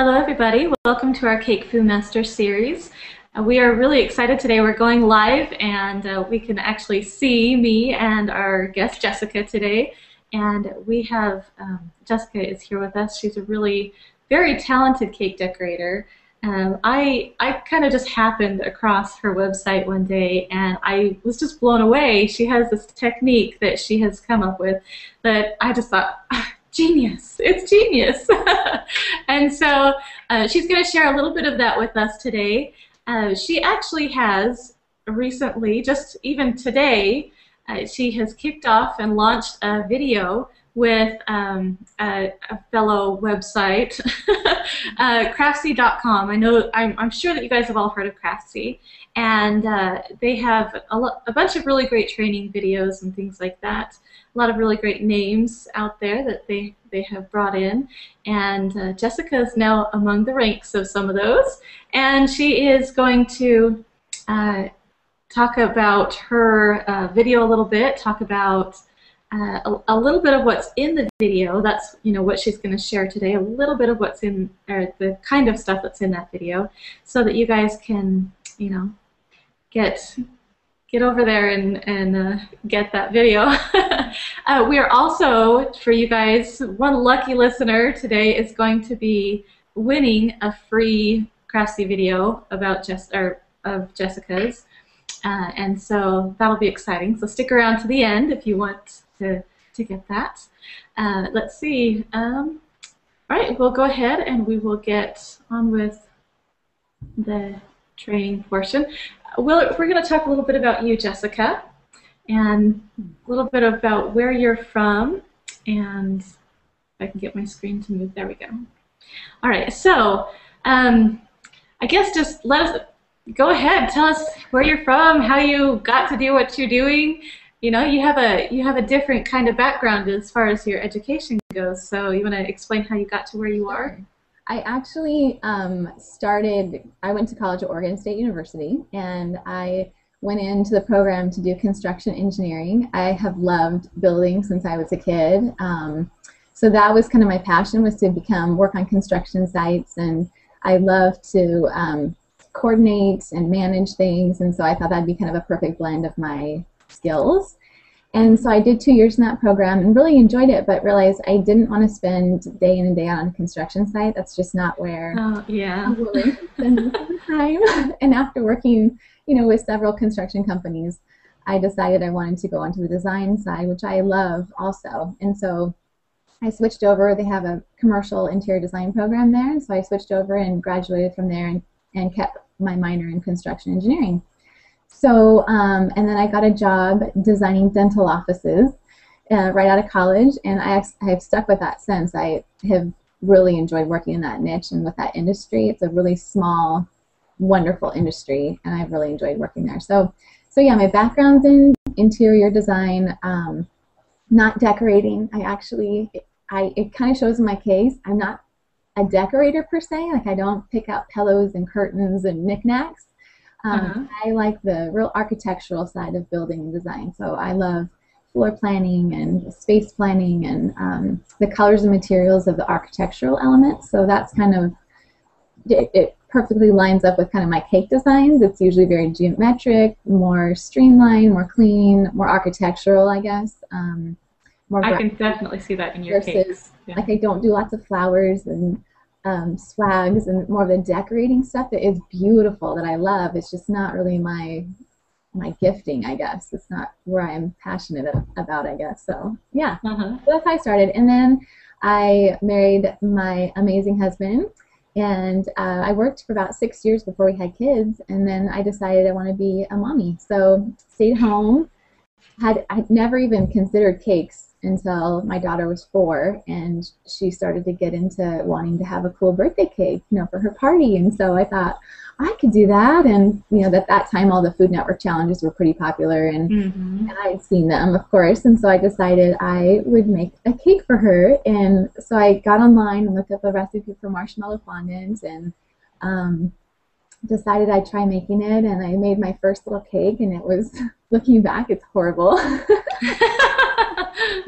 Hello everybody, welcome to our CakeFu Masters Series. We are really excited today. We're going live and we can actually see me and our guest Jessica today. And we have, Jessica is here with us. She's a really very talented cake decorator. I kind of just happened across her website one day and I was just blown away. She has this technique that she has come up with that I just thought, genius, it's genius. And so she's going to share a little bit of that with us today. She actually has recently, just even today, she has kicked off and launched a video with a fellow website, Craftsy.com. I'm sure that you guys have all heard of Craftsy, and they have a bunch of really great training videos and things like that. A lot of really great names out there that they have brought in, and Jessica is now among the ranks of some of those, and she is going to talk about her video a little bit, talk about a little bit of what's in the video. That's what she's going to share today, a little bit of what's in, or the kind of stuff that's in that video, so that you guys can get over there and get that video. We are also, for you guys, one lucky listener today is going to be winning a free Craftsy video about of Jessica's, and so that'll be exciting. So stick around to the end if you want to get that. Let's see. All right, we'll go ahead and we will get on with the training portion. We're going to talk a little bit about you, Jessica, and a little bit about where you're from, and if I can get my screen to move, there we go. All right, so I guess just let us, go ahead, tell us where you're from, how you got to do what you're doing. You have a different kind of background as far as your education goes, so you want to explain how you got to where you are? I actually I went to college at Oregon State University, and I went into the program to do construction engineering. I have loved building since I was a kid. So that was kind of my passion, was to work on construction sites, and I love to coordinate and manage things, and so I thought that'd be kind of a perfect blend of my skills. And so I did 2 years in that program and really enjoyed it, but realized I didn't want to spend day in and day out on a construction site. That's just not where I'm willing to spend the time. And after working, with several construction companies, I decided I wanted to go onto the design side, which I love also. And so I switched over. They have a commercial interior design program there, and so I switched over and graduated from there and kept my minor in construction engineering. So, and then I got a job designing dental offices right out of college, and I have stuck with that since. I have really enjoyed working in that niche and with that industry. It's a really small, wonderful industry, and I've really enjoyed working there. So yeah, my background's in interior design, not decorating. It kind of shows in my case. I'm not a decorator per se. Like, I don't pick out pillows and curtains and knickknacks. I like the real architectural side of building and design. So I love floor planning and space planning and the colors and materials of the architectural elements. So that's kind of, it perfectly lines up with kind of my cake designs. It's usually very geometric, more streamlined, more clean, more architectural, I guess. I can definitely see that in your cakes. Yeah. Like, I don't do lots of flowers and swags and more of the decorating stuff that is beautiful, that I love. It's just not really my gifting, I guess. It's not where I'm passionate about, I guess. So yeah, so that's how I started. And then I married my amazing husband, and I worked for about 6 years before we had kids, and then I decided I want to be a mommy. So stayed home. I'd never even considered cakes until my daughter was 4, and she started to get into wanting to have a cool birthday cake, for her party. And so I thought I could do that. And at that time, all the Food Network challenges were pretty popular, and I'd seen them, of course. And so I decided I would make a cake for her. And so I got online and looked up a recipe for marshmallow fondant, and decided I'd try making it. And I made my first little cake, and it was, looking back, it's horrible.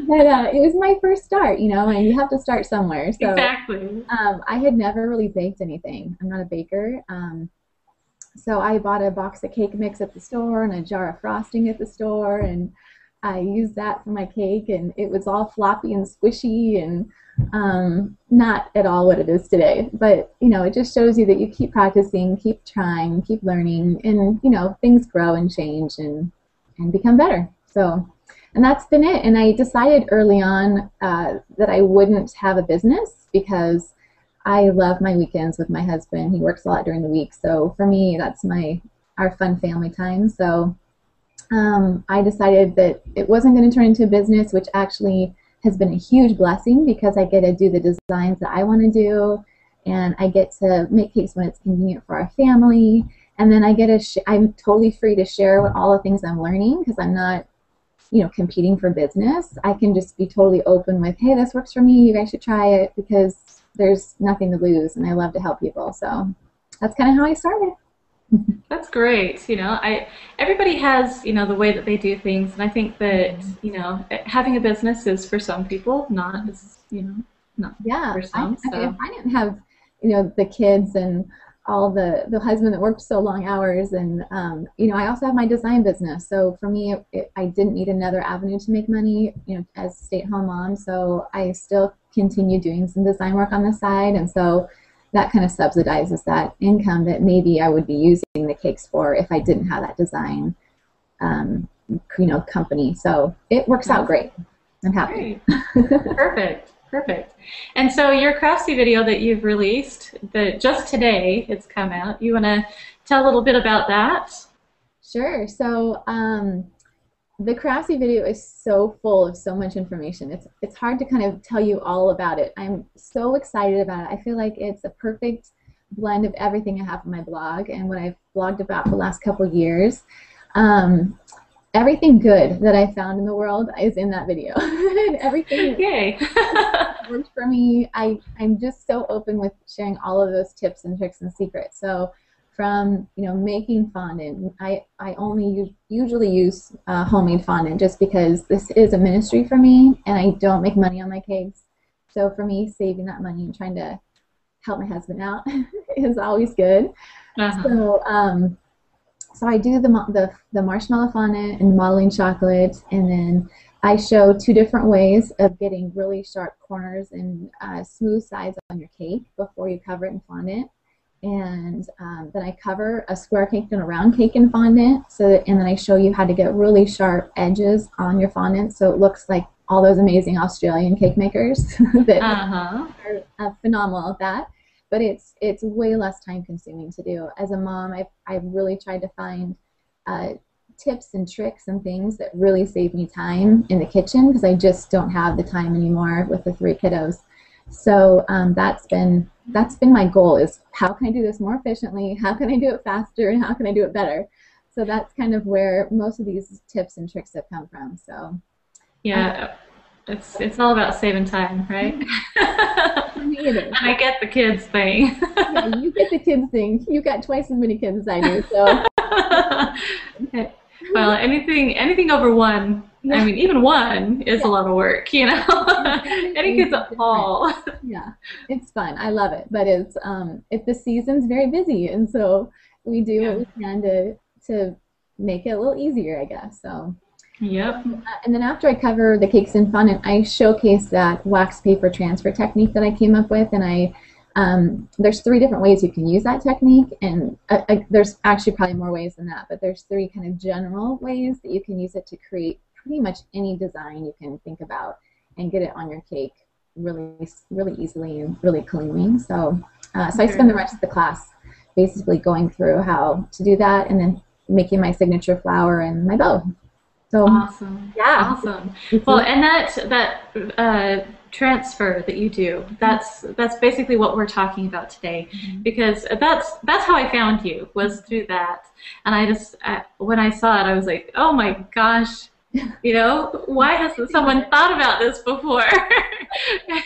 But it was my first start, you know, and you have to start somewhere. So Exactly. I had never really baked anything. I'm not a baker. So I bought a box of cake mix at the store and a jar of frosting at the store, and I used that for my cake, and it was all floppy and squishy and not at all what it is today. But, you know, it just shows you that you keep practicing, keep trying, keep learning, and, you know, things grow and change and become better. So, and that's been it. And I decided early on that I wouldn't have a business because I love my weekends with my husband. He works a lot during the week, so for me, that's our fun family time. So I decided that it wasn't going to turn into a business, which actually has been a huge blessing because I get to do the designs that I want to do, and I get to make cakes when it's convenient for our family, and then I get to I'm totally free to share what all the things I'm learning because I'm not, you know, competing for business. I can just be totally open with, hey, this works for me, you guys should try it, because there's nothing to lose, and I love to help people. So that's kind of how I started. That's great. You know, everybody has, you know, the way that they do things, and I think that, you know, having a business is for some people, not as, you know, not Yeah, for some. I mean, if I didn't have, you know, the kids and all the husband that worked so long hours, and you know, I also have my design business. So for me, I didn't need another avenue to make money, you know, as a stay-at-home mom. So I still continue doing some design work on the side, and so that kind of subsidizes that income that maybe I would be using the cakes for if I didn't have that design, you know, company. So it works out great. I'm happy. Great. Perfect. Perfect. And so your Craftsy video that you've released, that just today it's come out, you want to tell a little bit about that? Sure. So the Craftsy video is so full of so much information. It's hard to kind of tell you all about it. I'm so excited about it. I feel like it's a perfect blend of everything I have on my blog and what I've blogged about for the last couple of years. Everything good that I found in the world is in that video. And everything that worked for me, I'm just so open with sharing all of those tips and tricks and secrets. So from, you know, making fondant, I only usually use homemade fondant just because this is a ministry for me and I don't make money on my cakes. So for me, saving that money and trying to help my husband out is always good. So I do the marshmallow fondant and modeling chocolate, and then I show 2 different ways of getting really sharp corners and smooth sides on your cake before you cover it in fondant. And then I cover a square cake and a round cake in fondant, and then I show you how to get really sharp edges on your fondant so it looks like all those amazing Australian cake makers that are phenomenal at that. But it's way less time consuming to do. As a mom, I've really tried to find tips and tricks and things that really save me time in the kitchen because I just don't have the time anymore with the 3 kiddos. So that's been my goal, is how can I do this more efficiently, how can I do it faster, and how can I do it better? So that's kind of where most of these tips and tricks have come from. So yeah, it's all about saving time, right? For me it is. And I get the kids thing. Yeah, you get the kids thing. You got twice as many kids as I do, so. Well, anything over 1, I mean, even 1 is a lot of work, you know. Any kids at all. Yeah, it's fun. I love it, but it's the season's very busy, and so we do what we can to make it a little easier, I guess. So. Yep. And then after I cover the cakes in fondant, I showcase that wax paper transfer technique that I came up with, and there's 3 different ways you can use that technique, and there's actually probably more ways than that, but there's 3 kind of general ways that you can use it to create pretty much any design you can think about and get it on your cake really, really easily and really cleanly. So, so I spend the rest of the class basically going through how to do that, and then making my signature flower and my bow. So, awesome. Yeah. Awesome. Well, and that transfer that you do, that's basically what we're talking about today, because that's how I found you, was through that. And I just when I saw it, I was like, oh my gosh, you know, why hasn't someone thought about this before?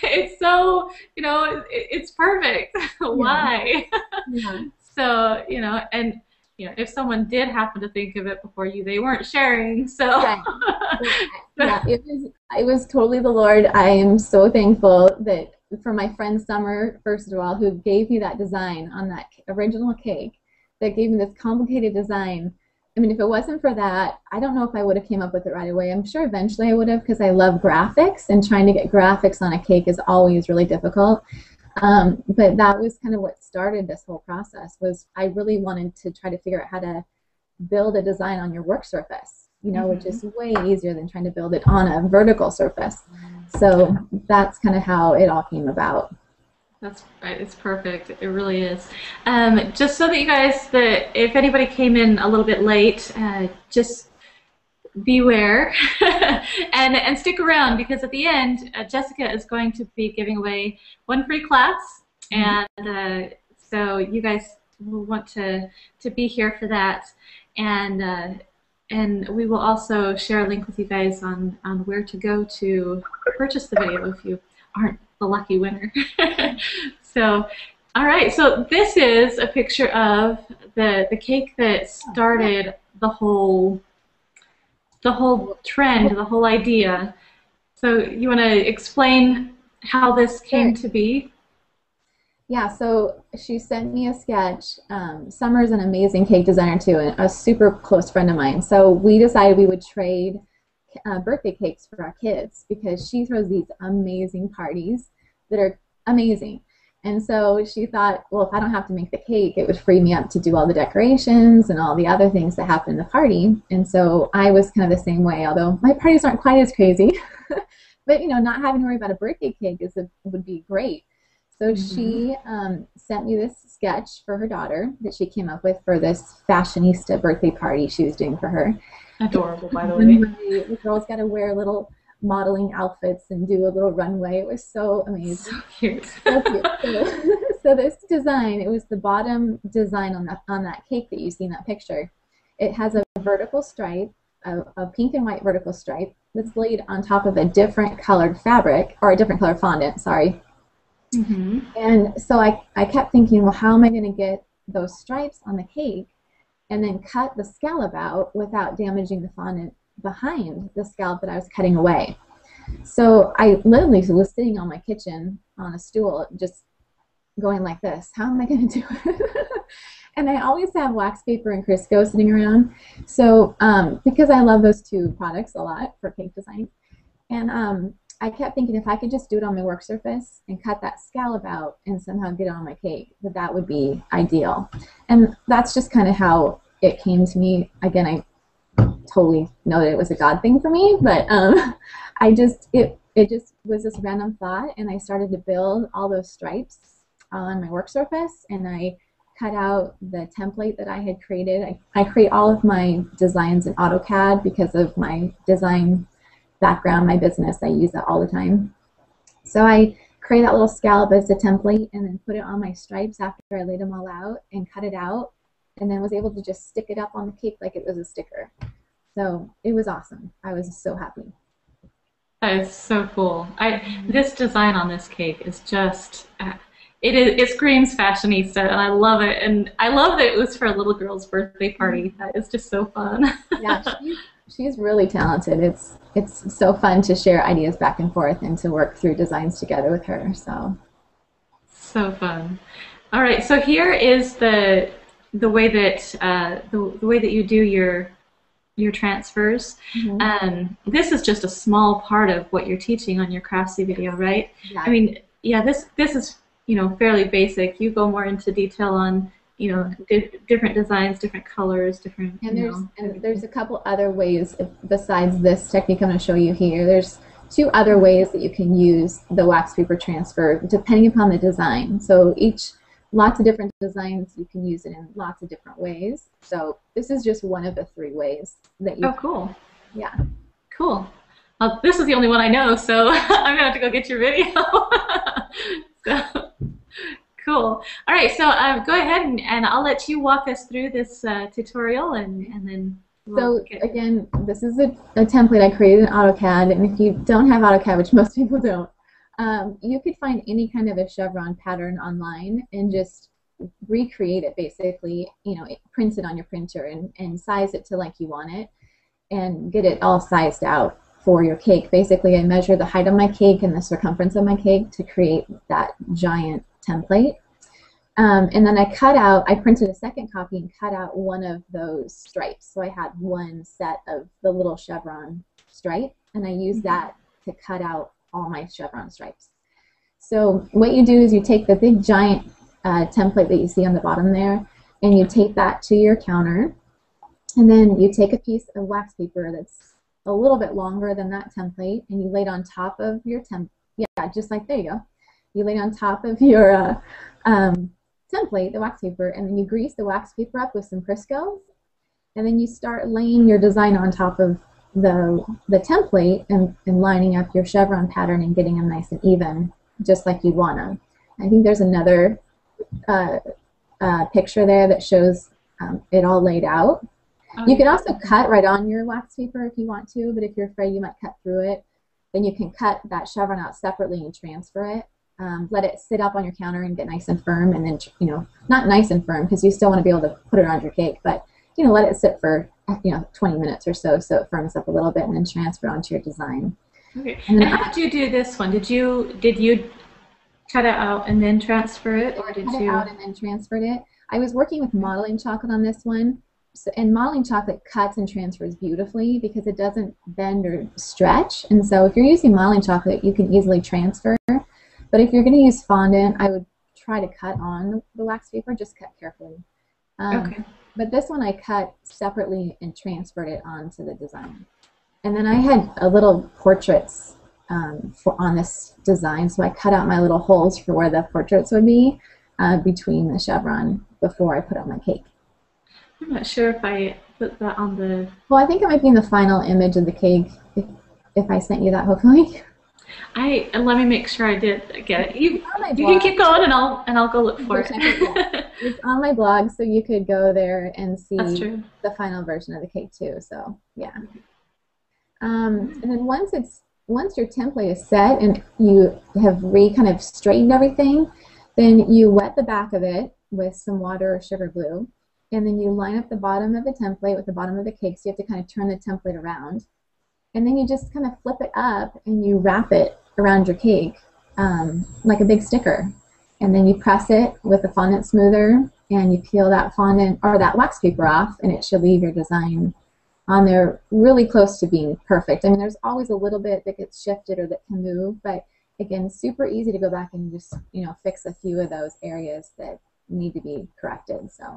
It's so, you know, it's perfect. Why? Yeah. So, you know, and you know, if someone did happen to think of it before you, they weren't sharing. So Right. Yeah, it was totally the Lord. I am so thankful that for my friend Summer, first of all, who gave me that design on that original cake, that gave me this complicated design. I mean, if it wasn't for that, I don't know if I would have came up with it right away. I'm sure eventually I would have, because I love graphics, and trying to get graphics on a cake is always really difficult. But that was kind of what started this whole process. Was I really wanted to try to figure out how to build a design on your work surface, you know, which is way easier than trying to build it on a vertical surface. So that's kind of how it all came about. that's right. It's perfect. It really is. Just so that you guys, that if anybody came in a little bit late, just beware and stick around, because at the end, Jessica is going to be giving away one free class, and so you guys will want to be here for that, and we will also share a link with you guys on where to go to purchase the video if you aren't the lucky winner. So, all right. So this is a picture of the cake that started the whole trend, the whole idea. So you want to explain how this came to be? Yeah, so she sent me a sketch. Summer's an amazing cake designer too, and a super close friend of mine. So we decided we would trade birthday cakes for our kids, because she throws these amazing parties that are amazing. And so she thought, well, if I don't have to make the cake, it would free me up to do all the decorations and all the other things that happen in the party. And so I was kind of the same way, although my parties aren't quite as crazy. But, you know, not having to worry about a birthday cake would be great. So she sent me this sketch for her daughter that she came up with for this fashionista birthday party she was doing for her. Adorable, by the way. The girls got to wear little modeling outfits and do a little runway. It was so amazing. So cute. So cute. So this design, it was the bottom design on that cake that you see in that picture. It has a vertical stripe, a pink and white vertical stripe that's laid on top of a different colored fabric, or a different color fondant, sorry. And so I kept thinking, well, how am I going to get those stripes on the cake and then cut the scallop out without damaging the fondant behind the scallop that I was cutting away? So I literally was sitting on my kitchen on a stool just going like this, how am I going to do it? And I always have wax paper and Crisco sitting around, so because I love those two products a lot for cake design. And I kept thinking, if I could just do it on my work surface and cut that scallop out and somehow get it on my cake, that would be ideal. And that's just kind of how it came to me. Again, I totally know that it was a God thing for me, but it just was this random thought, and I started to build all those stripes on my work surface, and I cut out the template that I had created. I create all of my designs in AutoCAD because of my design background, my business. I use that all the time. So I create that little scallop as a template and then put it on my stripes after I laid them all out and cut it out, and then was able to just stick it up on the cake like it was a sticker. So it was awesome. I was so happy. That is so cool. This design on this cake is just, it screams fashionista, and I love it. And I love that it was for a little girl's birthday party. That is just so fun. Yeah, she's really talented. It's so fun to share ideas back and forth and to work through designs together with her. So fun. All right, so here is the way that the way that you do your transfers. This is just a small part of what you're teaching on your Craftsy video, right? Yeah. I mean, yeah, this is, you know, fairly basic. You go more into detail on, you know, different designs, different colors, different. And there's a couple other ways besides this technique I'm going to show you here. There's two other ways that you can use the wax paper transfer depending upon the design. So lots of different designs, you can use it in lots of different ways. So this is just one of the three ways that you. Oh, cool. Yeah. Cool. Well, this is the only one I know, so I'm gonna have to go get your video. So, cool. All right, so go ahead and I'll let you walk us through this tutorial, and then. So again, this is a template I created in AutoCAD, and if you don't have AutoCAD, which most people don't, you could find any kind of a chevron pattern online and just recreate it basically, print it on your printer and size it to like you want it and get it all sized out for your cake. Basically, I measure the height of my cake and the circumference of my cake to create that giant template. And then I printed a second copy and cut out one of those stripes. So I had one set of the little chevron stripe, and I used that to cut out all my chevron stripes. So what you do is you take the big giant template that you see on the bottom there, and you take that to your counter, and then you take a piece of wax paper that's a little bit longer than that template, and you lay it on top of your just like, there you go. You lay it on top of your template, the wax paper, and then you grease the wax paper up with some Crisco, and then you start laying your design on top of the template and lining up your chevron pattern and getting them nice and even, just like you'd want them. I think there's another picture there that shows it all laid out. You can also cut right on your wax paper if you want to, but if you're afraid you might cut through it, then you can cut that chevron out separately and transfer it. Let it sit up on your counter and get nice and firm, and then, not nice and firm because you still want to be able to put it on your cake, but, let it sit for, 20 minutes or so it firms up a little bit, and then transfer onto your design. Okay. And how did you do this one? Did you cut it out and then transfer it, or did you? Cut it out and then transferred it. I was working with modeling chocolate on this one. And modeling chocolate cuts and transfers beautifully because it doesn't bend or stretch. And so if you're using modeling chocolate, you can easily transfer. But if you're going to use fondant, I would try to cut on the wax paper, just cut carefully. Okay. But this one I cut separately and transferred it onto the design. And then I had a little portraits on this design, so I cut out my little holes for where the portraits would be between the chevron before I put on my cake. I'm not sure if I put that on the... Well, I think it might be in the final image of the cake, if I sent you that, hopefully. Let me make sure I did get it. You can keep going, and I'll go look for it. It's on my blog, so you could go there and see the final version of the cake too. So yeah. And then once your template is set and you have kind of straightened everything, then you wet the back of it with some water or sugar glue. And then you line up the bottom of the template with the bottom of the cake, so you have to kind of turn the template around. And then you just kind of flip it up and you wrap it around your cake like a big sticker. And then you press it with a fondant smoother and you peel that fondant or that wax paper off, and it should leave your design on there really close to being perfect. I mean, there's always a little bit that gets shifted or that can move, but again, super easy to go back and just, fix a few of those areas that need to be corrected. So.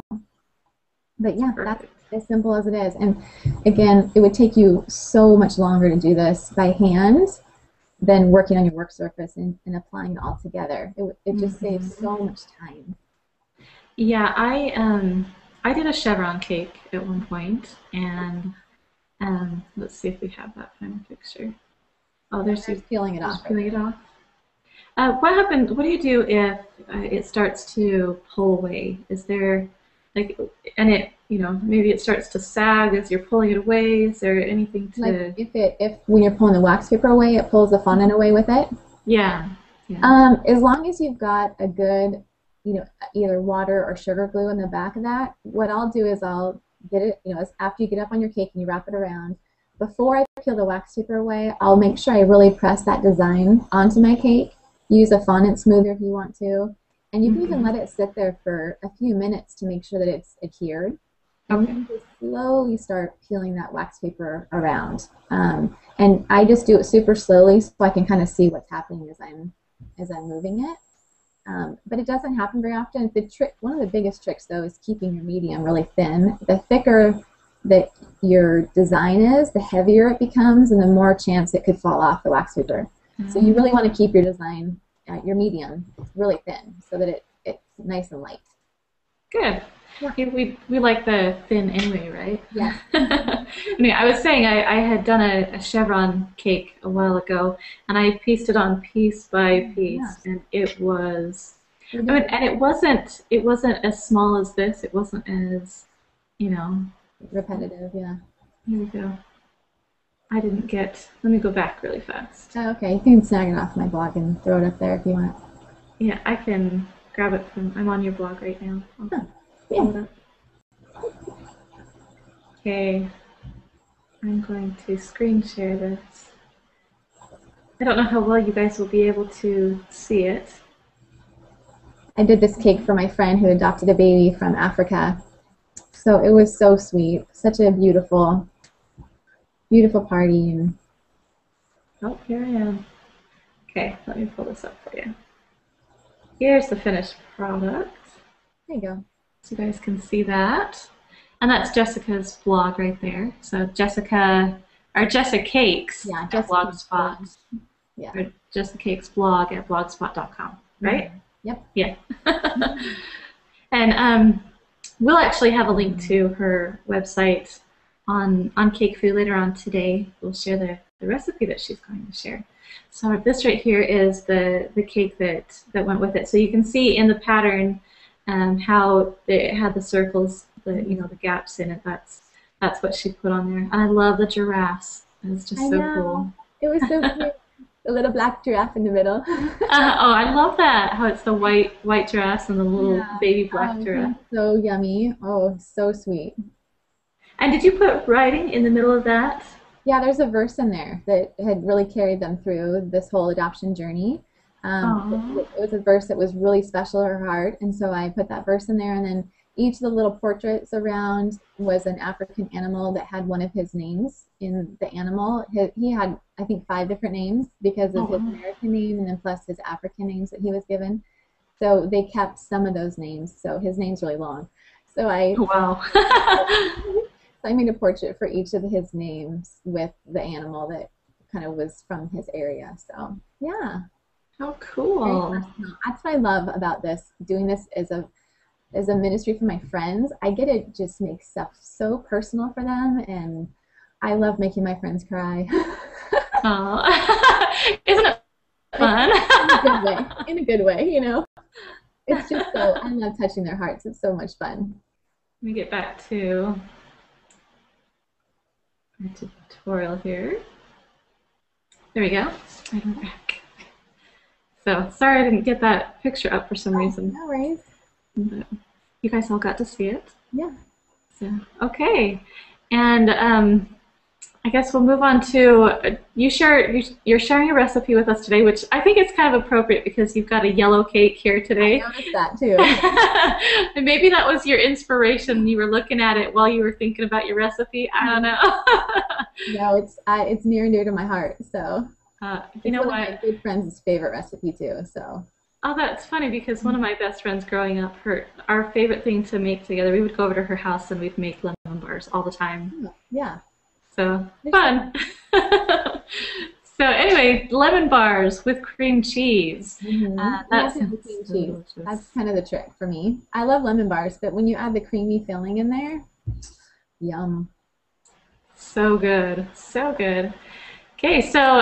But yeah, that's as simple as it is. And again, it would take you so much longer to do this by hand than working on your work surface and applying it all together. It just saves so much time. Yeah, I did a chevron cake at one point, and let's see if we have that final picture. Oh, there's peeling it off. Peeling it off. What happened? What do you do if it starts to pull away? Is there and it, maybe it starts to sag as you're pulling it away? Is there anything to... Like if when you're pulling the wax paper away, it pulls the fondant away with it? Yeah. As long as you've got a good, either water or sugar glue in the back of that, what I'll do is I'll get it, after you get up on your cake and you wrap it around, before I peel the wax paper away, I'll make sure I really press that design onto my cake. Use a fondant smoother if you want to. And you can even let it sit there for a few minutes to make sure that it's adhered. And then you slowly start peeling that wax paper around. And I just do it super slowly so I can kind of see what's happening as I'm moving it. But it doesn't happen very often. One of the biggest tricks, though, is keeping your medium really thin. The thicker that your design is, the heavier it becomes, and the more chance it could fall off the wax paper. So you really want to keep your design, your medium, really thin so that it's nice and light. Good. Yeah. We like the thin anyway, right? Yeah. Anyway, I was saying I had done a chevron cake a while ago, and I pieced it on piece by piece, and it was, and it wasn't as small as this. It wasn't as, repetitive. Yeah. Here we go. I didn't get. Let me go back really fast. Oh, okay, you can snag it off my blog and throw it up there if you want. Yeah, I can grab it from, I'm on your blog right now. Huh. Yeah. Okay, I'm going to screen share this. I don't know how well you guys will be able to see it. I did this cake for my friend who adopted a baby from Africa. So it was so sweet. Such a beautiful, beautiful party. And oh, here I am. Okay, let me pull this up for you. Here's the finished product. there you go. So you guys can see that. And that's Jessica's blog right there. So Jessica, or Jessica Cakes at Blogspot. Yeah. Or Jessica Cakes blog at blogspot.com, right? Yep. Yeah. And we'll actually have a link to her website on CakeFu later on today. We'll share the recipe that she's going to share. So this right here is the cake that went with it. So you can see in the pattern how it had the circles, the gaps in it. That's what she put on there. And I love the giraffes. It's just so cool. It was so cute. The little black giraffe in the middle. Oh, I love that. How it's the white giraffes and the little baby black giraffe. So yummy. Oh, so sweet. And did you put writing in the middle of that? Yeah, there's a verse in there that had really carried them through this whole adoption journey. It was a verse that was really special to her heart, and so I put that verse in there, and then each of the little portraits around was an African animal that had one of his names in the animal. He had, I think, 5 different names because of his American name and then plus his African names that he was given. So they kept some of those names, so his name's really long. So I made a portrait for each of his names with the animal that kind of was from his area. So yeah. How cool. That's what I love about this, doing this as a ministry for my friends. I get to just make stuff so personal for them, and I love making my friends cry. Isn't it fun? In a good way, you know. It's just so, I love touching their hearts. It's so much fun. Let me get back to our tutorial here. There we go. I'm back. So sorry I didn't get that picture up for some reason. No worries. But you guys all got to see it. Yeah. So okay, and I guess we'll move on to you're sharing a recipe with us today, which I think is kind of appropriate because you've got a yellow cake here today. I noticed that too. And maybe that was your inspiration. You were looking at it while you were thinking about your recipe. I don't know. No, it's near and dear to my heart. So you know what? what? One of my good friends' favorite recipe too. So. Oh, that's funny because one of my best friends growing up, our favorite thing to make together, we would go over to her house and we'd make lemon bars all the time. Yeah. So fun. So anyway, lemon bars with cream cheese. That's cream cheese. That's kind of the trick for me. I love lemon bars, but when you add the creamy filling in there, yum. So good. So good. Okay, so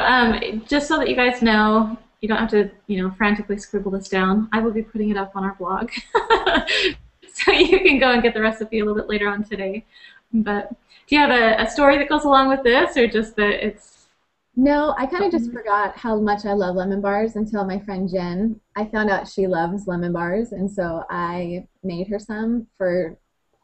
just so that you guys know, you don't have to, frantically scribble this down. I will be putting it up on our blog. So you can go and get the recipe a little bit later on today. But do you have a story that goes along with this, or just that it's... No, I kind of just forgot how much I love lemon bars until my friend Jen, I found out she loves lemon bars, and so I made her some for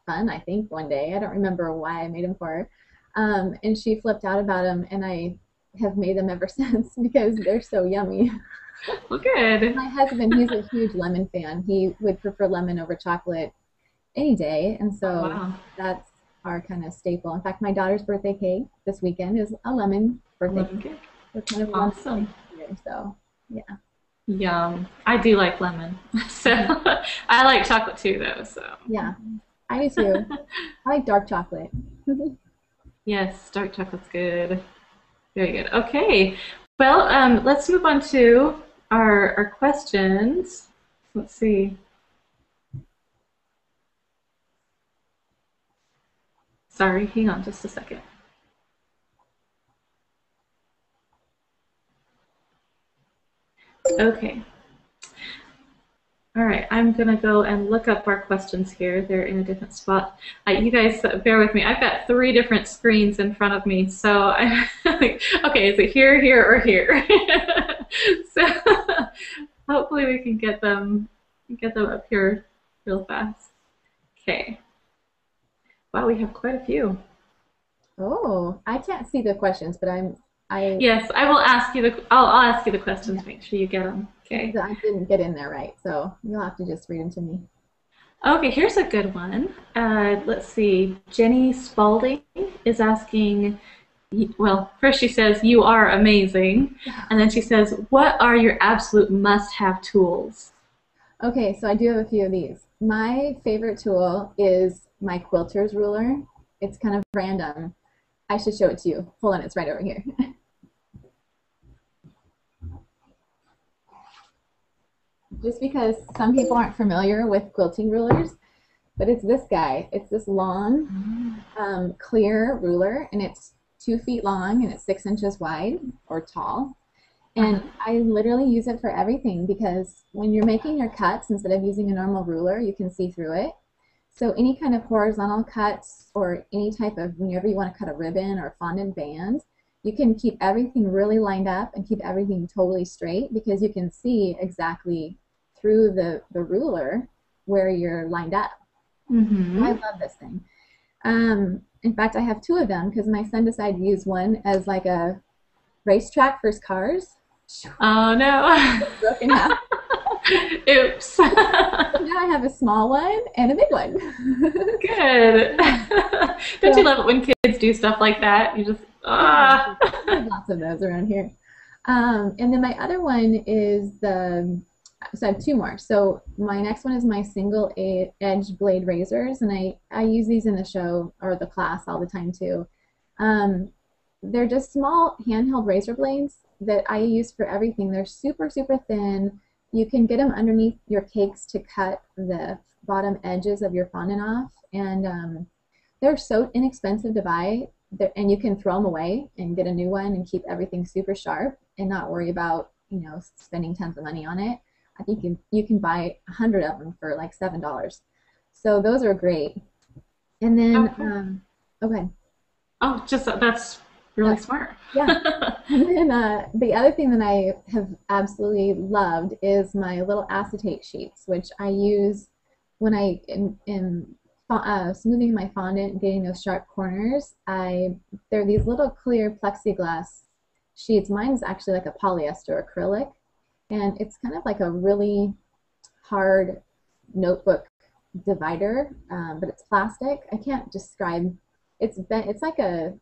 fun, I think, one day. I don't remember why I made them for her. And she flipped out about them, and I have made them ever since because they're so yummy. Well, good. My husband, he's a huge lemon fan. He would prefer lemon over chocolate any day, and so that's our kind of staple. In fact, my daughter's birthday cake this weekend is a lemon birthday cake. So kind of awesome. So yeah. Yum. I do like lemon. So I like chocolate too, though. So yeah, I do too. I like dark chocolate. Yes, dark chocolate's good. Very good. Okay. Well, let's move on to our questions. Let's see. Sorry, hang on just a second. Okay. All right, I'm going to go and look up our questions here. They're in a different spot. You guys bear with me. I've got 3 different screens in front of me, so I'm like, okay, is it here, here, or here? So hopefully we can get them Get them up here real fast. Okay. Wow, we have quite a few. Oh, I can't see the questions, but I Yes, I will ask you I'll ask you the questions. Make sure you get them. Okay. I didn't get in there right, so you'll have to just read them to me. Okay, here's a good one. Let's see. Jenny Spalding is asking, well, first she says, "You are amazing." And then she says, "What are your absolute must-have tools?" Okay, so I do have a few of these. My favorite tool is my quilter's ruler. It's kind of random. I should show it to you. Hold on, it's right over here. Just because some people aren't familiar with quilting rulers, but it's this guy. It's this long, clear ruler, and it's 2 feet long and it's 6 inches wide or tall. And I literally use it for everything because when you're making your cuts, instead of using a normal ruler, you can see through it. So any kind of horizontal cuts or any type of, whenever you want to cut a ribbon or fondant band, you can keep everything really lined up and keep everything totally straight because you can see exactly through the ruler where you're lined up. I love this thing. In fact, I have 2 of them because my son decided to use one as like a racetrack for his cars. Oh no. Broken half. Oops. Now I have a small one and a big one. Good. Don't you love it when kids do stuff like that? You just, ah. Lots of those around here. And then my other one is so I have 2 more. So my next one is my single edge blade razors, and I use these in the show or the class all the time too. They're just small handheld razor blades that I use for everything. They're super, super thin. You can get them underneath your cakes to cut the bottom edges of your fondant off, and they're so inexpensive to buy, and you can throw them away and get a new one and keep everything super sharp and not worry about, you know, spending tons of money on it. I think you can buy 100 of them for like $7. So those are great. And then, okay. Oh, just that's really smart. Yeah. And then the other thing that I have absolutely loved is my little acetate sheets, which I use when I am smoothing my fondant and getting those sharp corners. They're these little clear plexiglass sheets. Mine's actually like a polyester acrylic, and it's kind of like a really hard notebook divider, but it's plastic. I can't describe. It's like a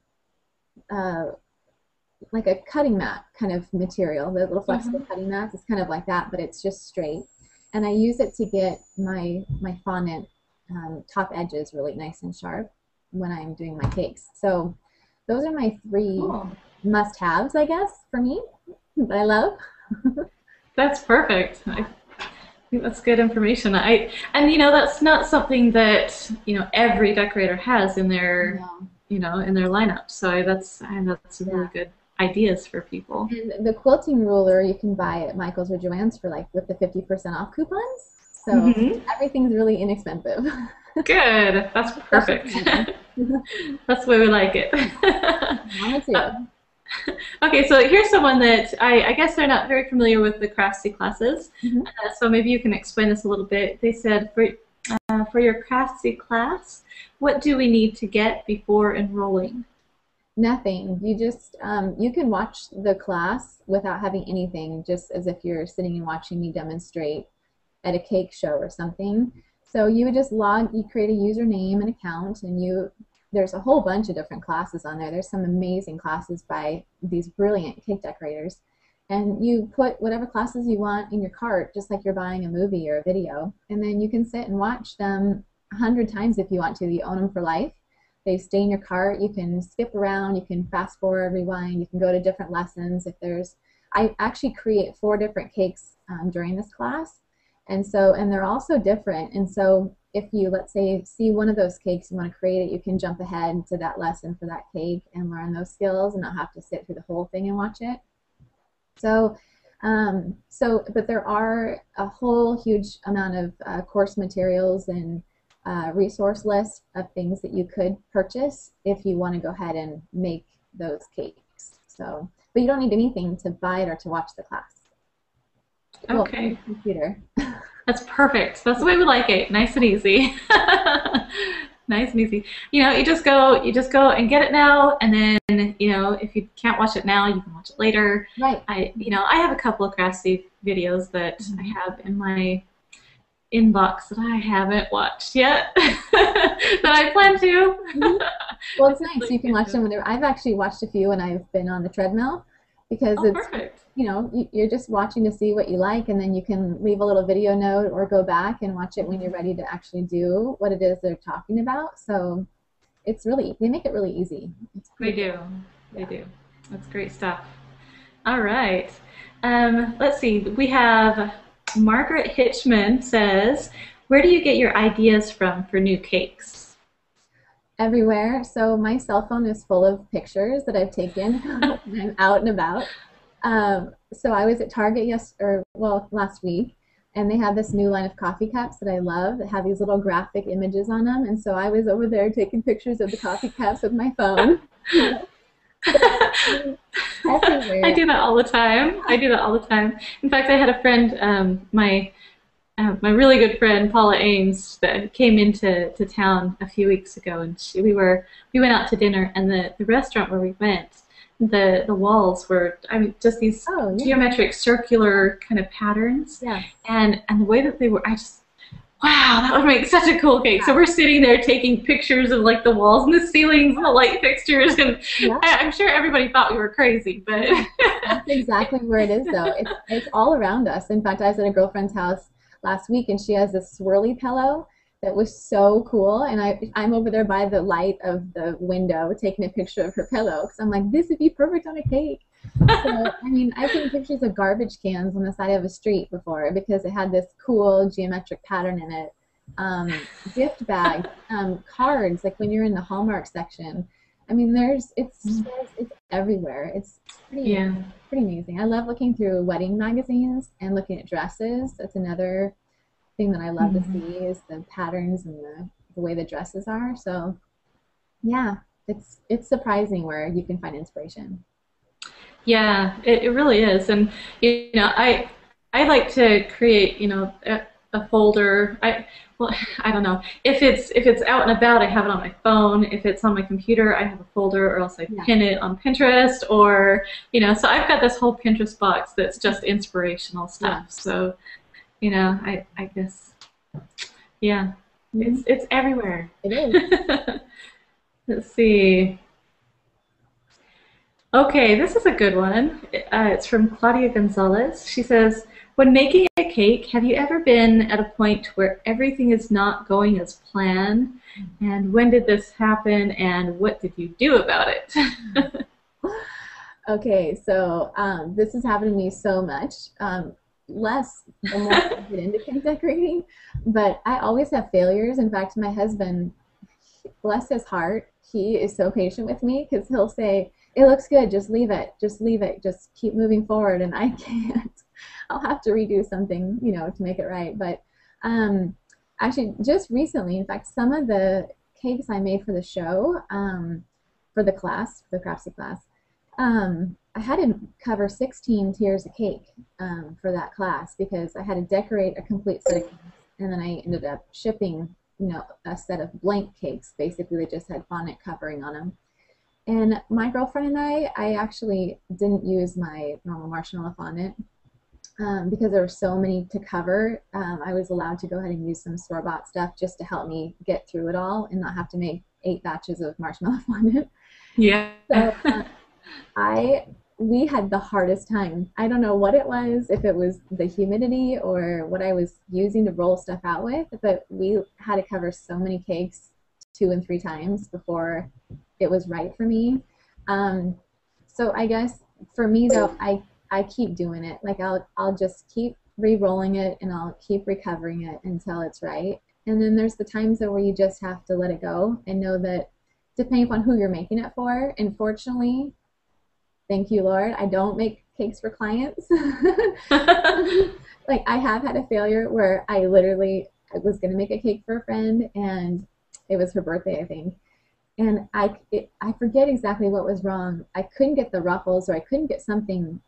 cutting mat kind of material. The little flexible cutting mats. It's kind of like that, but it's just straight. And I use it to get my fondant top edges really nice and sharp when I'm doing my cakes. So those are my 3 must-haves, I guess, for me that I love. That's perfect. I think that's good information. And you know, that's not something that, you know, every decorator has in their you know, in their lineup. So that's really good ideas for people. And the quilting ruler you can buy at Michael's or Joann's for like with the 50% off coupons. So everything's really inexpensive. Good. That's perfect. That's the way we like it. Okay, so here's someone that I guess they're not very familiar with the Craftsy classes. So maybe you can explain this a little bit. They said for your Craftsy class, what do we need to get before enrolling? Nothing. You just you can watch the class without having anything, just as if you're sitting and watching me demonstrate at a cake show or something. So you would just you create a username and account, and there's a whole bunch of different classes on there. There's some amazing classes by these brilliant cake decorators. And you put whatever classes you want in your cart, just like you're buying a movie or a video. And then you can sit and watch them 100 times if you want to. You own them for life. They stay in your cart. You can skip around. You can fast forward, rewind. You can go to different lessons. I actually create 4 different cakes during this class. And they're all so different. And so if you, let's say, see one of those cakes, you want to create it, you can jump ahead to that lesson for that cake and learn those skills and not have to sit through the whole thing and watch it. So, but there are a whole huge amount of course materials and resource list of things that you could purchase if you want to go ahead and make those cakes. So, but you don't need anything to buy it or to watch the class. Okay. Well, computer. That's perfect. That's the way we like it. Nice and easy. Nice and easy. You just go and get it now, and then, if you can't watch it now, you can watch it later. Right. I have a couple of Craftsy videos that I have in my inbox that I haven't watched yet, that I plan to. Well, it's nice. You can watch them whenever. I've actually watched a few when I've been on the treadmill, because Oh, it's, perfect. you're just watching to see what you like, and then you can leave a little video note or go back and watch it when you're ready to actually do what it is they're talking about. So they make it really easy. They do. They do. That's great stuff. All right. Let's see. We have Margaret Hitchman says, where do you get your ideas from for new cakes? Everywhere. So my cell phone is full of pictures that I've taken when I'm out and about. So I was at Target last week, and they have this new line of coffee cups that I love that have these little graphic images on them. And so I was over there taking pictures of the coffee cups with my phone. Everywhere. I do that all the time. In fact, I had a friend, my really good friend Paula Ames, that came into town a few weeks ago, and we went out to dinner, and the restaurant where we went, the walls were, just these geometric circular kind of patterns. Yeah. And the way that they were, wow, that would make such a cool cake. Yeah. So we're sitting there taking pictures of like the walls and the ceilings and the light fixtures, and I'm sure everybody thought we were crazy, but that's exactly where it is, though. It's all around us. In fact, I was at a girlfriend's house last week, and she has this swirly pillow that was so cool, and I'm over there by the light of the window taking a picture of her pillow, because I'm like, this would be perfect on a cake. So, I've seen pictures of garbage cans on the side of a street before because it had this cool geometric pattern in it. Gift bags, cards, like when you're in the Hallmark section. It's everywhere. It's pretty amazing. I love looking through wedding magazines and looking at dresses. That's another thing that I love to see, is the patterns and the way the dresses are. So yeah, it's surprising where you can find inspiration. Yeah, it really is. And I like to create a folder. I don't know, if it's out and about, I have it on my phone. If it's on my computer, I have a folder, or else I pin it on Pinterest, or so I've got this whole Pinterest box that's just inspirational stuff. So I guess it's everywhere. It is. Let's see. Okay, this is a good one. It's from Claudia Gonzalez. She says, when making a cake, have you ever been at a point where everything is not going as planned? And when did this happen, and what did you do about it? Okay, so this has happened to me so much. Less the more I get into cake decorating, but I always have failures. In fact, my husband, bless his heart, he is so patient with me, because he'll say, it looks good, just leave it, just keep moving forward, and I can't. I'll have to redo something, to make it right. But actually, just recently, in fact, some of the cakes I made for the show, for the class, the Craftsy class, I had to cover 16 tiers of cake for that class, because I had to decorate a complete set of cakes, and then I ended up shipping, a set of blank cakes. Basically, they just had fondant covering on them. And my girlfriend and I actually didn't use my normal marshmallow fondant because there were so many to cover. I was allowed to go ahead and use some store-bought stuff just to help me get through it all and not have to make 8 batches of marshmallow fondant. Yeah. So we had the hardest time. I don't know what it was, if it was the humidity or what I was using to roll stuff out with, but we had to cover so many cakes 2 and 3 times before it was right for me. So I guess for me, though, I keep doing it. Like I'll just keep re-rolling it, and I'll keep recovering it until it's right. And then there's the times where you just have to let it go and know that, depending upon who you're making it for, and fortunately, thank you, Lord, I don't make cakes for clients. Like, I have had a failure where I was going to make a cake for a friend, and it was her birthday, I think. And I forget exactly what was wrong. I couldn't get the ruffles, or I couldn't get something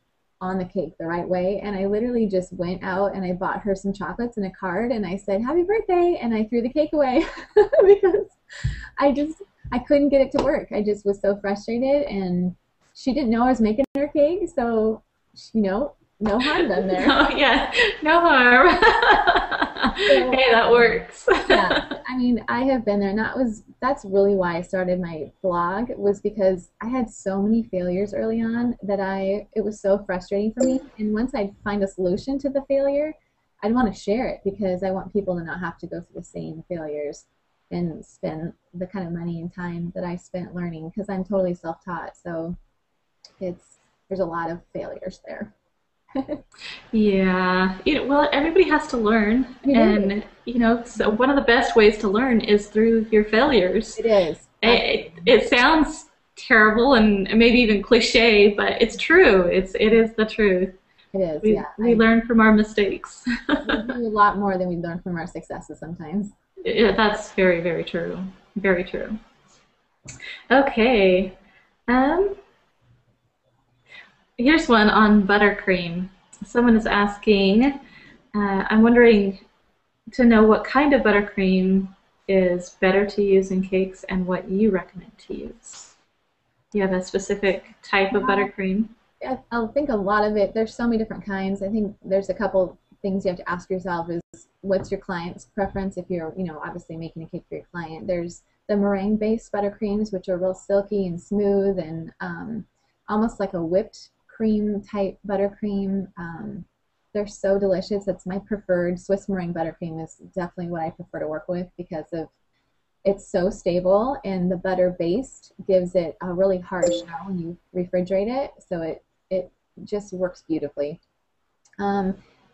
on the cake the right way. And I literally just went out and I bought her some chocolates and a card and I said, "Happy birthday," and I threw the cake away because I couldn't get it to work. I just was so frustrated, and she didn't know I was making her cake, so, you know, no harm done there. Oh, yeah, no harm. So, hey, that works. yeah, I mean, I have been there, and that's really why I started my blog, was because I had so many failures early on that it was so frustrating for me. And once I'd find a solution to the failure, I'd want to share it because I want people to not have to go through the same failures and spend the kind of money and time that I spent learning, because I'm totally self-taught. So there's a lot of failures there. Yeah, well, everybody has to learn, and so one of the best ways to learn is through your failures. It is. It sounds terrible and maybe even cliche, but it's true. It is the truth. It is. We learn from our mistakes. We do a lot more than we learn from our successes sometimes. That's very, very true. Very true. Okay. Here's one on buttercream. Someone is asking, I'm wondering to know what kind of buttercream is better to use in cakes and what you recommend to use. Do you have a specific type of buttercream? I think a lot of it, there's so many different kinds. I think there's a couple things you have to ask yourself is, what's your client's preference if you're, obviously making a cake for your client. There's the meringue-based buttercreams, which are real silky and smooth and almost like a whipped cream type buttercream. They're so delicious. That's my preferred. Swiss meringue buttercream is definitely what I prefer to work with because it's so stable, and the butter based gives it a really hard shell when you refrigerate it, so it just works beautifully.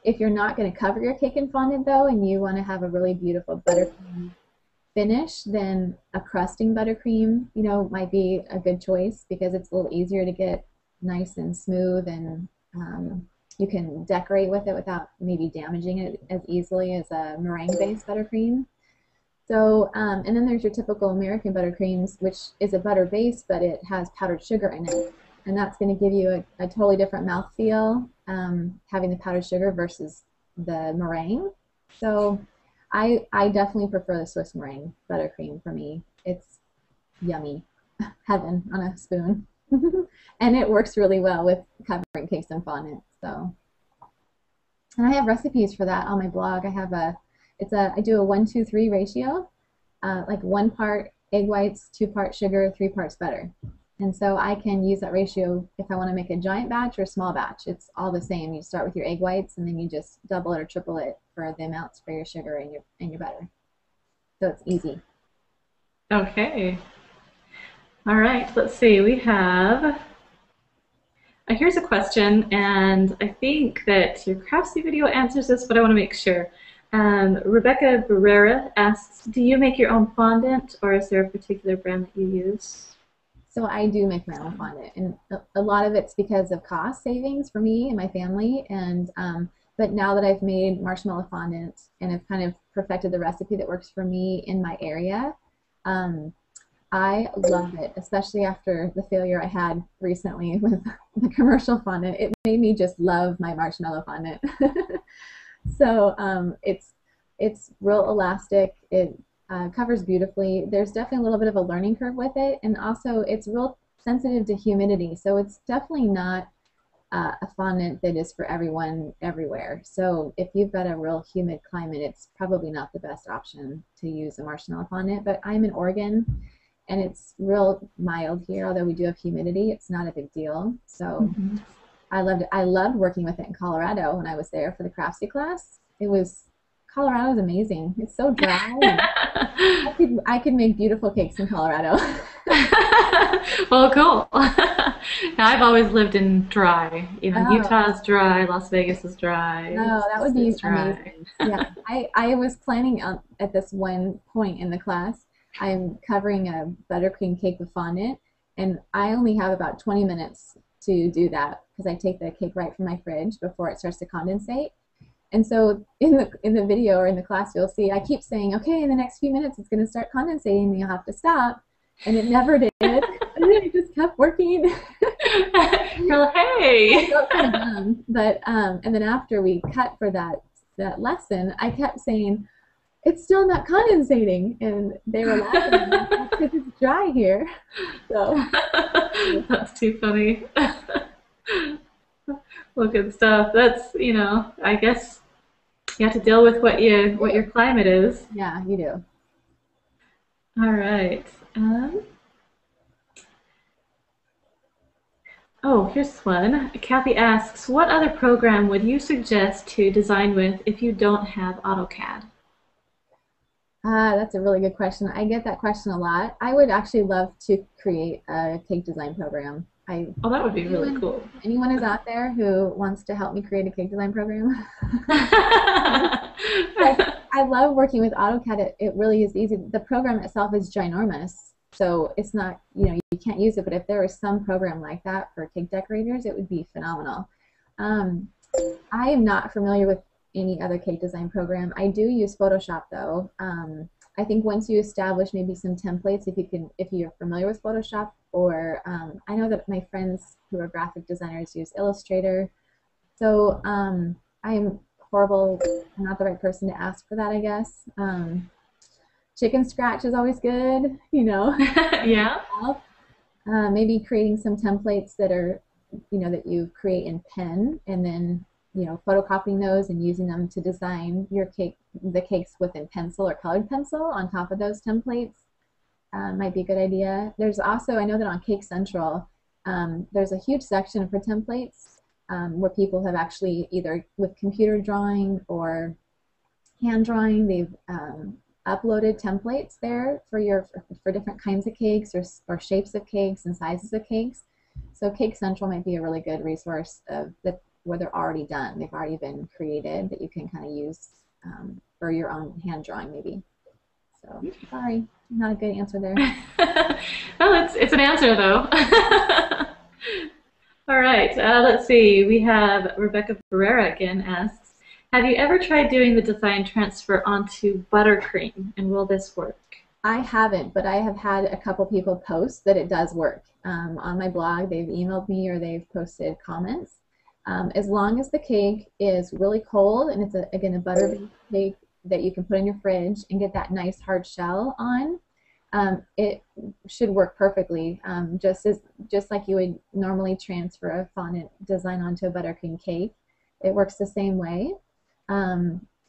If you're not going to cover your cake in fondant though, and you want to have a really beautiful buttercream finish, then a crusting buttercream, might be a good choice because it's a little easier to get nice and smooth, and you can decorate with it without maybe damaging it as easily as a meringue-based buttercream. So, and then there's your typical American buttercreams, which is a butter base, but it has powdered sugar in it, and that's going to give you a totally different mouthfeel, having the powdered sugar versus the meringue. So, I definitely prefer the Swiss meringue buttercream. For me, it's yummy, heaven on a spoon. And it works really well with covering cakes and fondant. So, and I have recipes for that on my blog. I do a 1-2-3 ratio, like 1 part egg whites, 2 parts sugar, 3 parts butter. And so I can use that ratio if I want to make a giant batch or a small batch. It's all the same. You start with your egg whites, and then you just double it or triple it for the amounts for your sugar and your butter. So it's easy. Okay. All right, let's see. We have, here's a question, and I think that your Craftsy video answers this, but I want to make sure. Rebecca Barrera asks, do you make your own fondant, or is there a particular brand that you use? So I do make my own fondant, and a lot of it's because of cost savings for me and my family. And but now that I've made marshmallow fondant and have kind of perfected the recipe that works for me in my area, I love it, especially after the failure I had recently with the commercial fondant. It made me just love my marshmallow fondant. So it's real elastic. It covers beautifully. There's definitely a little bit of a learning curve with it, and also it's real sensitive to humidity. So it's definitely not a fondant that is for everyone everywhere. So if you've got a real humid climate, it's probably not the best option to use a marshmallow fondant. But I'm in Oregon, and it's real mild here, although we do have humidity. It's not a big deal. So I loved it. I loved working with it in Colorado when I was there for the Craftsy class. Colorado is amazing. It's so dry. I could make beautiful cakes in Colorado. Well, cool. Now, I've always lived in dry. Utah's dry, Las Vegas is dry. Oh, that would be amazing. Yeah, I was planning at this one point in the class, I'm covering a buttercream cake with fondant, and I only have about 20 minutes to do that because I take the cake right from my fridge before it starts to condensate. And so in the video or in the class, you'll see I keep saying, okay, in the next few minutes it's going to start condensating and you'll have to stop. And it never did. And I just kept working. You're like, hey. I felt kind of dumb, but and then after we cut for that lesson, I kept saying, "It's still not condensating," and they were laughing at me because it's dry here. So That's too funny. Well, good stuff. That's, I guess you have to deal with what your climate is. yeah, you do. All right. Oh, here's one. Kathy asks, what other program would you suggest to design with if you don't have AutoCAD? That's a really good question. I get that question a lot. I would actually love to create a cake design program. Oh, that would be really cool. Anyone is out there who wants to help me create a cake design program? I love working with AutoCAD. It really is easy. The program itself is ginormous, so it's not, you can't use it, but if there was some program like that for cake decorators, it would be phenomenal. I am not familiar with any other cake design program. I do use Photoshop though. I think once you establish maybe some templates, if you're familiar with Photoshop, or I know that my friends who are graphic designers use Illustrator. So I'm horrible. I'm not the right person to ask for that, I guess. Chicken scratch is always good, Yeah. Maybe creating some templates that are, that you create in pen, and then photocopying those and using them to design the cakes within pencil or colored pencil on top of those templates. Might be a good idea. There's also, I know that on Cake Central, there's a huge section for templates where people have actually, either with computer drawing or hand drawing, they've uploaded templates there for different kinds of cakes or shapes of cakes and sizes of cakes. So Cake Central might be a really good resource where they're already done. They've already been created that you can kind of use for your own hand drawing maybe. So sorry, not a good answer there. Well, it's an answer though. All right, let's see. We have Rebecca Ferreira again asks, have you ever tried doing the design transfer onto Buttercream, and will this work? I haven't, but I have had a couple people post that it does work. On my blog, they've emailed me or they've posted comments. As long as the cake is really cold and it's, again, a butter-based cake that you can put in your fridge and get that nice hard shell on, it should work perfectly. Just like you would normally transfer a fondant design onto a buttercream cake, it works the same way.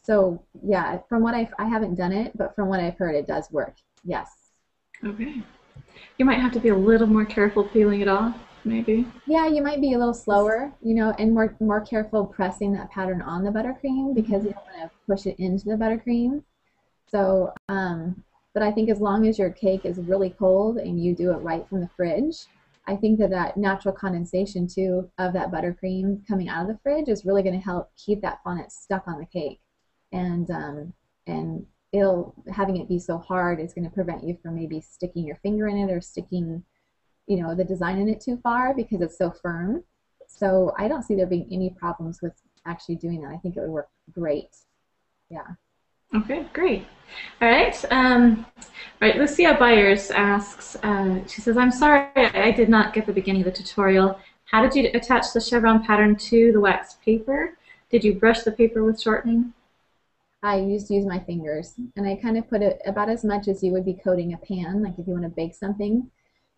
So yeah, from what I haven't done it, but from what I've heard, it does work. Yes. Okay. You might have to be a little more careful peeling it off, maybe. Yeah, you might be a little slower, and more careful pressing that pattern on the buttercream because you don't want to push it into the buttercream. So, but I think as long as your cake is really cold and you do it right from the fridge, I think that natural condensation too of that buttercream coming out of the fridge is really going to help keep that fondant stuck on the cake, and having it be so hard is going to prevent you from maybe sticking your finger in it or sticking the design in it too far because it's so firm. So I don't see there being any problems with actually doing that. I think it would work great. Yeah. Okay, great. All right. Right, Lucia Byers asks, she says, I'm sorry I did not get the beginning of the tutorial. How did you attach the chevron pattern to the wax paper? Did you brush the paper with shortening? I used to use my fingers, and I kind of put it about as much as you would be coating a pan. Like if you want to bake something,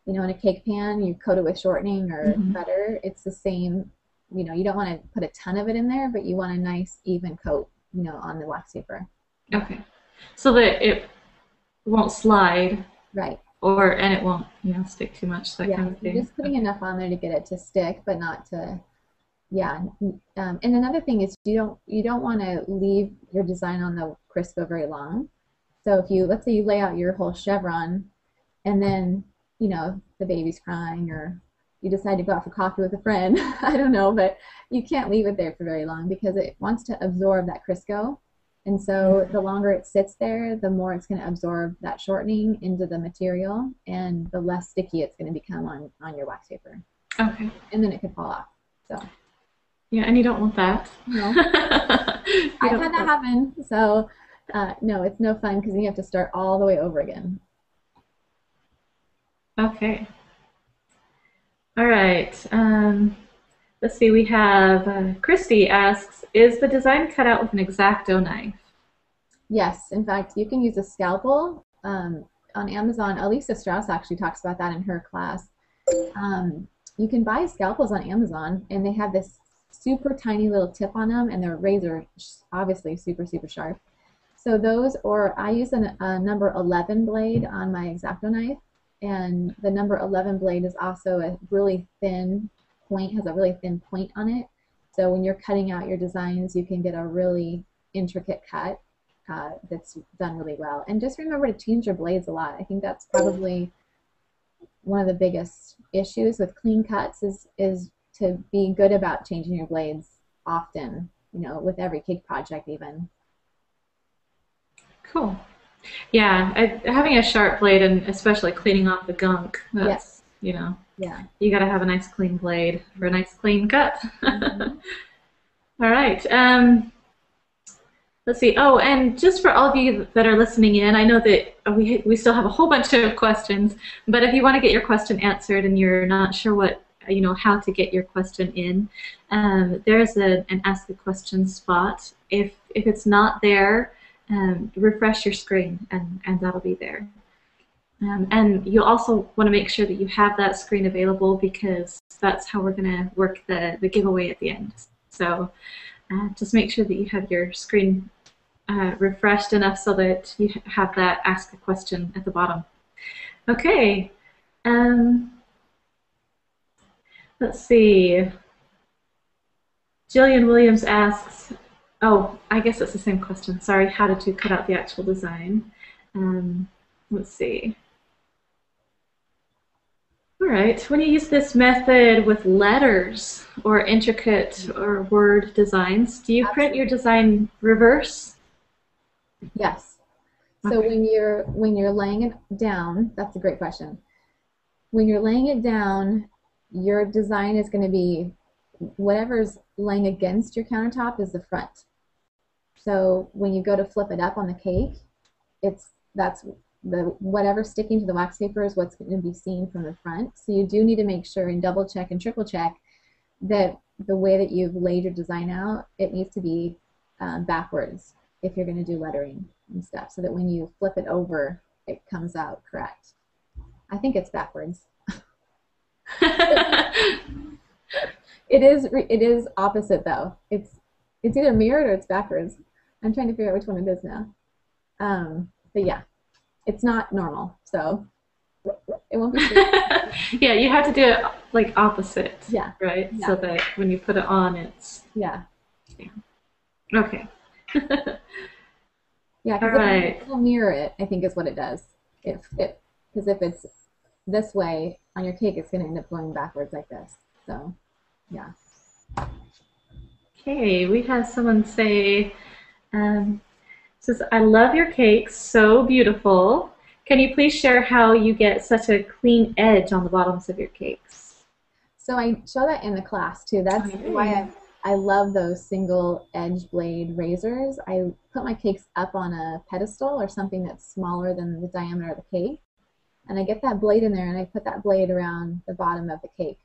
in a cake pan, you coat it with shortening or butter. It's the same. You don't want to put a ton of it in there, but you want a nice even coat, on the wax paper. Okay. So that it won't slide. Right. And it won't, stick too much, that kind of thing. You're just putting enough on there to get it to stick, but not to, yeah. And another thing is you don't want to leave your design on the Crisco very long. So if let's say you lay out your whole chevron, and then, the baby's crying, or you decide to go out for coffee with a friend, I don't know, but you can't leave it there for very long because it wants to absorb that Crisco. And so the longer it sits there, the more it's going to absorb that shortening into the material, and the less sticky it's going to become on your wax paper. Okay. And then it could fall off. So. Yeah, and you don't want that. No. I've had that happen. So, no, it's no fun because you have to start all the way over again. Okay. All right. Let's see. We have Christy asks, "Is the design cut out with an X-Acto knife?" Yes, in fact, you can use a scalpel on Amazon. Elisa Strauss actually talks about that in her class. You can buy scalpels on Amazon, and they have this super tiny little tip on them, and their razor obviously super, super sharp. So those, or I use a number 11 blade on my X-Acto knife, and the number 11 blade is also a really thin point, has a really thin point on it. So when you're cutting out your designs, you can get a really intricate cut that's done really well. And just remember to change your blades a lot. I think that's probably one of the biggest issues with clean cuts is to be good about changing your blades often, you know, with every cake project even. Cool. Yeah, having a sharp blade and especially cleaning off the gunk, Yes. that's, you know, Yeah. you got to have a nice clean blade for a nice clean cut. Mm-hmm. All right. Let's see. Oh, and just for all of you that are listening in, I know that we still have a whole bunch of questions, but if you want to get your question answered and you're not sure what, you know, how to get your question in, there's an Ask a Question spot. If it's not there, refresh your screen and that'll be there. And you also want to make sure that you have that screen available because that's how we're going to work the giveaway at the end. So just make sure that you have your screen refreshed enough so that you have that Ask a Question at the bottom. Okay. Let's see. Jillian Williams asks, oh, I guess it's the same question. Sorry, how did you cut out the actual design? Let's see. All right, when you use this method with letters or intricate or word designs, do you print your design reverse? Yes. So Okay. when you're laying it down, that's a great question. When you're laying it down, your design is going to be whatever's laying against your countertop is the front. So when you go to flip it up on the cake, that's the whatever's sticking to the wax paper is what's going to be seen from the front. So you do need to make sure and double check and triple check that the way that you've laid your design out, it needs to be backwards if you're going to do lettering and stuff, so that when you flip it over, it comes out correct. I think it's backwards. It is opposite though. It's either mirrored or it's backwards. I'm trying to figure out which one it is now. But yeah, it's not normal, so it won't be. Yeah, you have to do it like opposite, Yeah. right? Yeah. So that when you put it on, it's Yeah. okay. Yeah, All because right. it'll mirror it, I think is what it does. Because if it's this way on your cake, it's going to end up going backwards like this. So, yeah. Okay, we have someone say, um, says, I love your cakes, so beautiful. Can you please share how you get such a clean edge on the bottoms of your cakes? So I show that in the class too. That's why I love those single edge blade razors. I put my cakes up on a pedestal or something that's smaller than the diameter of the cake. And I get that blade in there and I put that blade around the bottom of the cake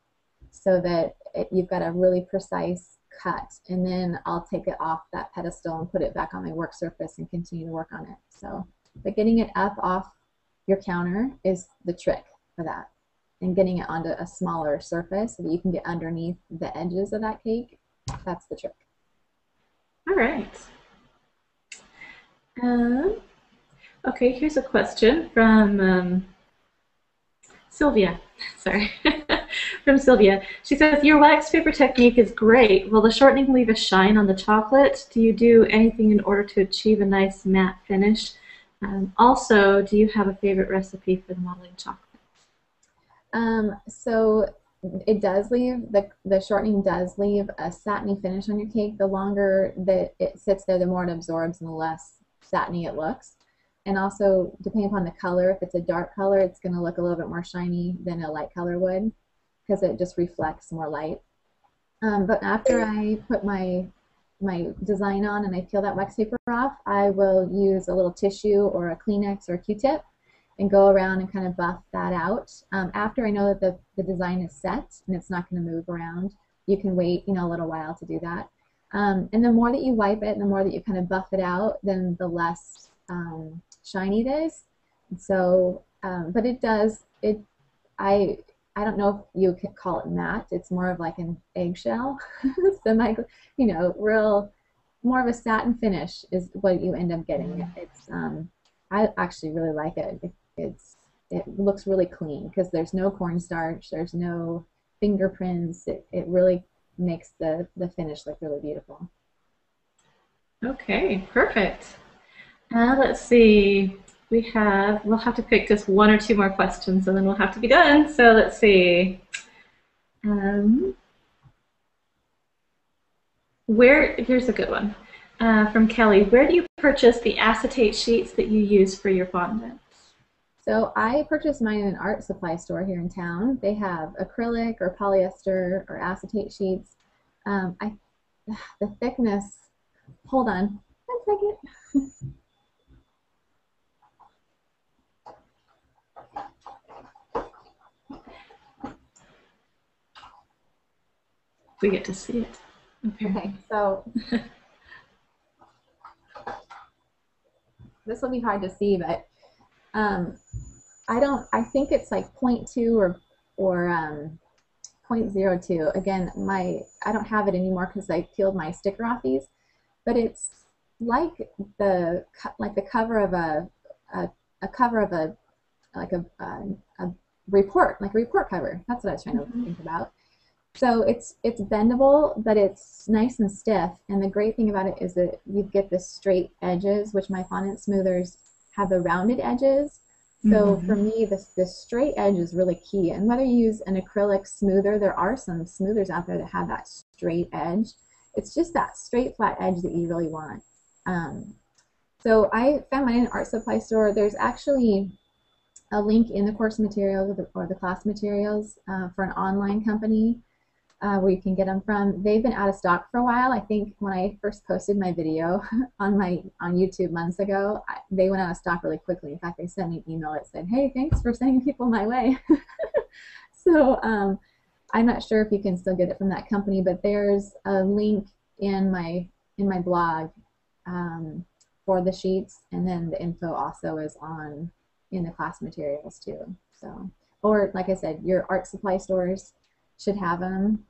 so that you've got a really precise cut. And then I'll take it off that pedestal and put it back on my work surface and continue to work on it. So, but getting it up off your counter is the trick for that. And getting it onto a smaller surface so that you can get underneath the edges of that cake, that's the trick. All right. Okay, here's a question from Sylvia. Sorry. From Sylvia. She says, your wax paper technique is great. Will the shortening leave a shine on the chocolate? Do you do anything in order to achieve a nice matte finish? Also, do you have a favorite recipe for the modeling chocolate? So it does leave, the shortening does leave a satiny finish on your cake. The longer that it sits there, the more it absorbs and the less satiny it looks. And also, depending upon the color, if it's a dark color, it's going to look a little bit more shiny than a light color would because it just reflects more light. But after I put my design on and I peel that wax paper off, I will use a little tissue or a Kleenex or a Q-tip, and go around and kind of buff that out. After I know that the design is set and it's not going to move around, you can wait, you know, a little while to do that. And the more that you wipe it and the more that you kind of buff it out, then the less shiny it is. And so, but it does, I don't know if you could call it matte. It's more of like an eggshell, you know, real, more of a satin finish is what you end up getting. It's, I actually really like it. It looks really clean because there's no cornstarch, there's no fingerprints. It really makes the finish look really beautiful. Okay, perfect. Let's see. We'll have to pick just one or two more questions and then we'll have to be done. So let's see. Here's a good one from Kelly. Where do you purchase the acetate sheets that you use for your fondant? So I purchased mine in an art supply store here in town. They have acrylic or polyester or acetate sheets. The thickness, hold on 1 second. We get to see it. Okay, so this will be hard to see, but I think it's like 0.2 or 0.02. Again, I don't have it anymore because I peeled my sticker off these, but it's like the cover of a report, like a report cover. That's what I was trying to think about. So it's bendable, but it's nice and stiff. And the great thing about it is that you get the straight edges, which my fondant smoothers have the rounded edges. So for me, the straight edge is really key. And whether you use an acrylic smoother, there are some smoothers out there that have that straight edge. It's just that straight, flat edge that you really want. So I found mine in an art supply store. There's actually a link in the course materials or the class materials for an online company where you can get them from. They've been out of stock for a while. I think when I first posted my video on YouTube months ago, they went out of stock really quickly. In fact, they sent me an email that said, "Hey, thanks for sending people my way." So I'm not sure if you can still get it from that company, but there's a link in my blog for the sheets, and then the info also is in the class materials too. So, or like I said, your art supply stores should have them,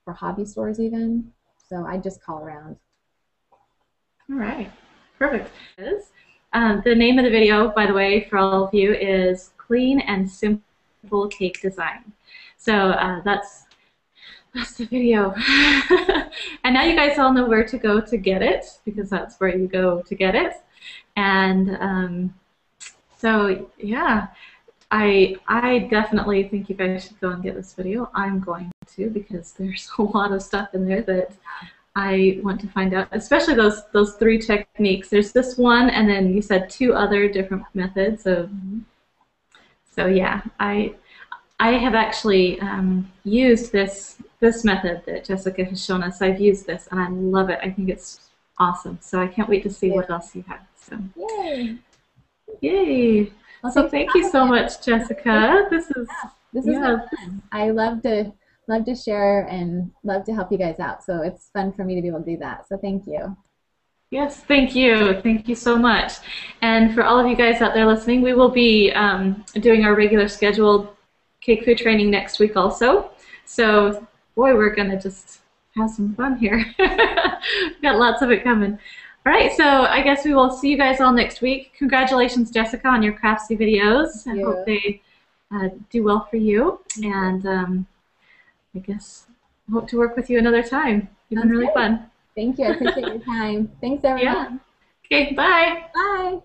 or hobby stores even. So I just call around. All right, perfect. The name of the video, by the way, for all of you, is Clean and Simple Cake Design. So that's the video. And now you guys all know where to go to get it, because that's where you go to get it. And so yeah, I definitely think you guys should go and get this video. I'm going to, because there's a lot of stuff in there that I want to find out, especially those 3 techniques. There's this one, and then you said 2 other different methods of. So yeah, I have actually used this method that Jessica has shown us. I've used this, and I love it. I think it's awesome. So I can't wait to see what else you have. So Yay! Yay! Well, so thank you so much, Jessica. This is fun. I love to share and love to help you guys out. So it's fun for me to be able to do that. So thank you. Yes, thank you. Thank you so much. And for all of you guys out there listening, we will be doing our regular scheduled CakeFu training next week also. So, boy, we're going to just have some fun here. We've got lots of it coming. All right, so I guess we will see you guys all next week. Congratulations, Jessica, on your Craftsy videos. I hope they do well for you. And I guess I hope to work with you another time. You've been really fun. Thank you. I appreciate your time. Thanks, everyone. Yeah. Okay, bye. Bye.